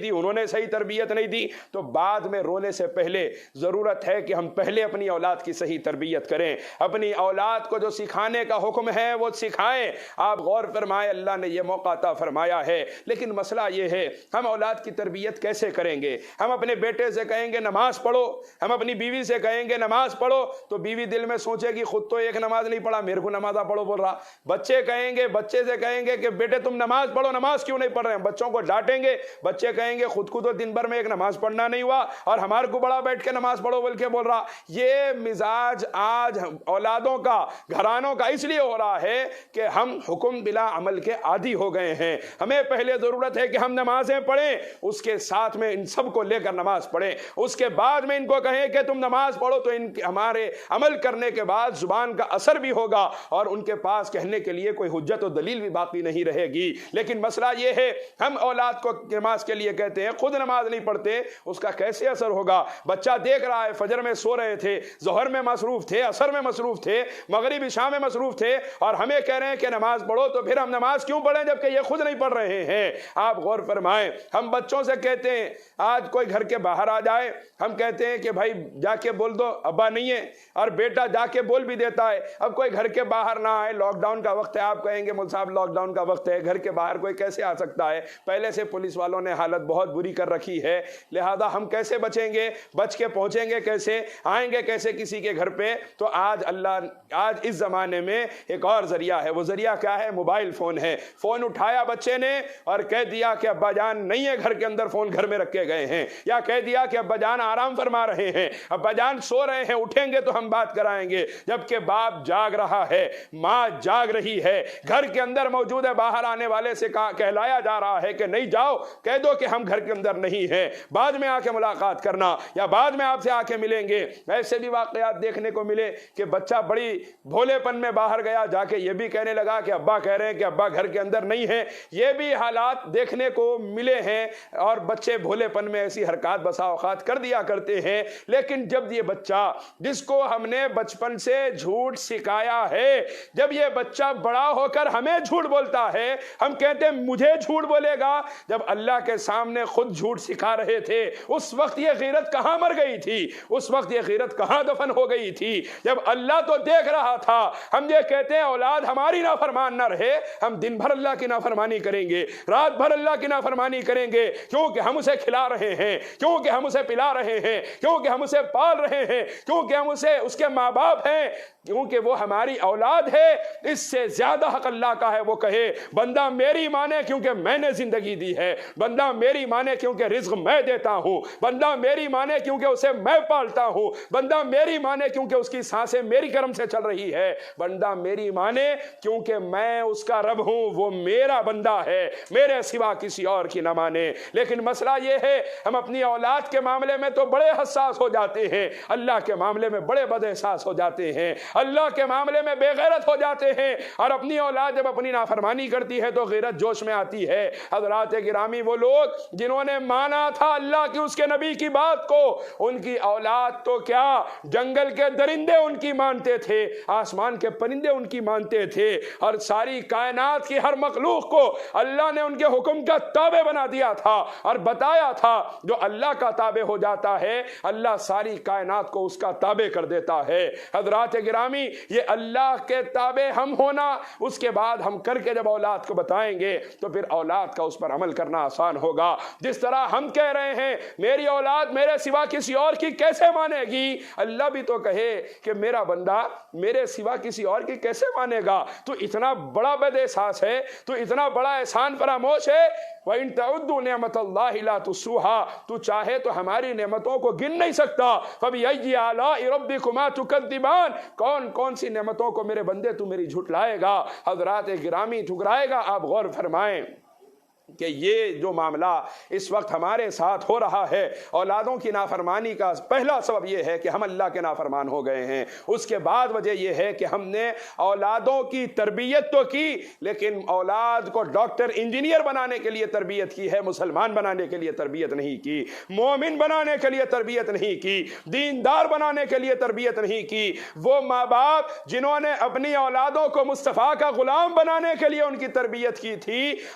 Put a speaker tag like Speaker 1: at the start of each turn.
Speaker 1: دی, انہوں نے صحیح تربیت نہیں دی, تو بعد میں رونے سے پہلے ضرورت ہے کہ ہم پہلے اپنی اولاد کی صحیح تربیت کریں, اپنی اولاد کو جو سکھانے کا حکم ہے وہ سکھائیں. آپ غور فرمائیں, اللہ نے یہ موقع عطا فرمایا ہے, لیکن مسئلہ یہ ہے ہم اولاد کی تربیت کیسے کریں گے؟ ہم اپنے بیٹے سے کہیں گے نماز پڑھو, ہم اپنی بیوی سے کہیں گے نماز پڑھو, تو بیوی دل میں سوچے گی خود تو ایک نماز نہیں پڑھا, میرے کو نماز پڑھو بول رہا. بچے کہیں گے, بچے سے کہیں گے کہ بیٹے تم نماز پڑھو, نماز کیوں نہیں پڑھ رہے ہیں, بچوں کو ڈانٹیں گے. بچے کہیں گے خود کو تو دن بھر میں ایک نماز پڑھنا نہیں ہوا اور ہمارے کو بڑا بیٹھ کے نماز پڑھو بول کے بول رہا. یہ مزاج آج اولادوں کا, گھرانوں کا اس لیے ہو رہا ہے کہ ہم حکم بلا عمل کے عادی ہو گئے ہیں. ہمیں پہلے ضرورت ہے کہ ہم نمازیں پڑھیں, اس کے ساتھ میں ان سب کو لے کر نماز پڑھیں, اس کے بعد میں ان کو کہیں کہ تم نماز پڑھو, تو ہمارے عمل کرنے کے بعد زبان کا اثر بھی ہوگا اور ان کے پاس کہنے کے لیے کوئی حجت و دلیل بھی باقی نہیں رہے گی. لیکن مسئلہ یہ ہے ہم اولاد کو نماز کے لیے کہتے ہیں, خود نماز نہیں پڑھتے, اس کا کیسے اثر ہوگا؟ بچہ دیکھ رہا ہے فجر میں سو رہے تھے, ظہر میں مصروف تھے, عصر میں مصروف تھے, مغرب عشاء میں مصروف تھے, اور ہمیں کہہ رہے ہیں کہ نماز پڑھو, تو پھر ہم نماز کیوں پڑھیں جبکہ یہ خود نہیں پڑھ رہے ہیں؟ آپ غور فرمائیں. ہم بچوں سے کہتے ہیں, آج کوئی گھر کے باہر آ جائے, ہم کہتے ہیں کہ بھائی جا کے بول دو ابا نہیں ہے, اور بیٹا جا کے بول بھی دیتا ہے. اب کوئی گھر کے باہر نہ آئے, لاک ڈاؤن کا وقت ہے, آپ کہیں گے مول صاحب لاک ڈاؤن کا وقت ہے, گھر کے باہر کوئی کیسے آ سکتا ہے؟ پہلے سے پولیس والوں نے حالت بہت بری کر رکھی ہے, لہذا ہم کیسے بچیں گے, بچ کے پہنچیں گے کیسے, آئیں گے کیسے کسی کے گھر پہ؟ تو آج اس زمانے میں ایک اور ذریعہ ہے. وہ ذریعہ کیا ہے؟ موبائل فون ہے. فون اٹھایا بچے نے اور کہہ دیا کہ ابا جان نہیں ہے گھر کے اندر, فون گھر میں رکھے گئے ہیں, یا کہہ دیا کہ ابا جان آرام فرما رہے ہیں, ابا جان سو رہے ہیں, اٹھیں گے تو ہم بات کرائیں گے. جبکہ باپ جاگ رہا ہے, ماں جاگ رہی ہے, گھر کے اندر موجود ہے, باہر آنے والے سے کہلایا جا رہا ہے کہ نہیں جاؤ, کہہ دو کہ ہم گھر کے اندر نہیں ہیں, بعد میں آ کے ملاقات کرنا, یا بعد میں آپ سے آ کے ملیں گے. ایسے بھی واقعات دیکھنے کو ملے کہ بچہ بڑی بھولے پن میں باہر گیا, جا کے یہ بھی کہنے لگا کہ ابا کہہ رہے ہیں کہ ابا گھر کے اندر نہیں ہے. یہ بھی حالات دیکھنے کو ملے ہیں, اور بچے بھولے پن میں ایسی حرکات بسا اوقات کر دیا کرتے ہیں. لیکن جب یہ بچہ جس کو ہم نے بچپن سے جھوٹ سکھایا ہے, جب یہ بچہ بڑا ہو کر ہمیں جھوٹ بولتا ہے, ہم کہتے ہیں مجھے جھوٹ بولے گا, جب اللہ کے سامنے خود جھوٹ سکھا رہے تھے اس وقت یہ غیرت کہاں مر گئی تھی, اس وقت یہ غیرت کہاں دفن ہو گئی تھی؟ جب اللہ تو دیکھ رہا تھا. ہم یہ کہتے ہیں اولاد ہماری نافرمان نہ رہے, ہم دن بھر اللہ کی نافرمانی کریں گے, رات بھر اللہ کی نافرمانی کریں گے, کیونکہ ہم اسے کھلا رہے ہیں, کیونکہ ہم اسے پلا رہے ہیں, کیونکہ ہم اسے پال رہے ہیں, کیونکہ ہم اسے اس کے ماں باپ ہیں, کیونکہ وہ ہماری اولاد ہے. اس سے زیادہ حق اللہ کا ہے وہ کہے بندہ میری مانے کیونکہ میں نے زندگی دی ہے, بندہ میری مانے کیونکہ رزق میں دیتا ہوں, بندہ میری مانے کیونکہ اسے میں پالتا ہوں, بندہ میری مانے کیونکہ اس کی سانسیں میری کرم سے چل رہی ہے, بندہ میری مانے کیونکہ میں اس کا رب ہوں, وہ میرا بندہ ہے, میرے سوا کسی اور کی نہ مانے. لیکن مسئلہ یہ ہے ہم اپنی اولاد کے معاملے میں تو بڑے حساس ہو جاتے ہیں, اللہ کے معاملے میں بڑے بد احساس ہو جاتے ہیں, اللہ کے معاملے میں بے غیرت ہو جاتے ہیں, اور اپنی اولاد جب اپنی نافرمانی کرتی ہے تو غیرت جوش میں آتی ہے. حضرات گرامی, وہ لوگ جنہوں نے مانا تھا اللہ کی اس کے نبی کی بات کو, ان کی اولاد تو کیا جنگل کے درندے ان کی مانتے تھے, آسمان کے پرندے ان کی مانتے تھے, اور ساری کائنات کی ہر مخلوق کو اللہ نے ان کے حکم کا تابع بنا دیا تھا اور بتایا تھا جو اللہ کا تابع ہو جاتا ہے اللہ ساری کائنات کو اس کا تابع کر دیتا ہے. حضرات گرامی, یہ اللہ کے تابع ہم ہونا, اس کے بعد ہم کر کے جب اولاد کو بتائیں گے تو پھر اولاد کا اس پر عمل کرنا آسان ہوگا. جس طرح ہم کہہ رہے ہیں میری اولاد میرے سوا کسی اور کی کیسے مانے گی, اللہ بھی تو کہے کہ میرا بندہ میرے سوا کسی اور کی کیسے مانے گا. تو اتنا بڑا بد احساس ہے, تو اتنا بڑا احسان فراموش ہے. وَإِن تَعُدُّوا نِعْمَةَ اللَّهِ لَا تُحْصُوهَا, تو چاہے تو ہماری نعمتوں کو گن نہیں سکتا. فَبِأَيِّ آلَاءِ رَبِّكُمَا تُكَذِّبَانِ, کون کون سی نعمتوں کو میرے بندے تو میری جھٹلائے گا, حضرات گرامی ٹھکرائے گا. آپ غور فرمائیں کہ یہ جو معاملہ اس وقت ہمارے ساتھ ہو رہا ہے, اولادوں کی نافرمانی کا پہلا سبب یہ ہے کہ ہم اللہ کے نافرمان ہو گئے ہیں. اس کے بعد وجہ یہ ہے کہ ہم نے اولادوں کی تربیت تو کی, لیکن اولاد کو ڈاکٹر انجینئر بنانے کے لیے تربیت کی ہے, مسلمان بنانے کے لیے تربیت نہیں کی, مومن بنانے کے لیے تربیت نہیں کی, دیندار بنانے کے لیے تربیت نہیں کی. وہ ماں باپ جنہوں نے اپنی اولادوں کو مصطفیٰ کا غلام بنانے کے لیے ان کی تربیت کی تھی,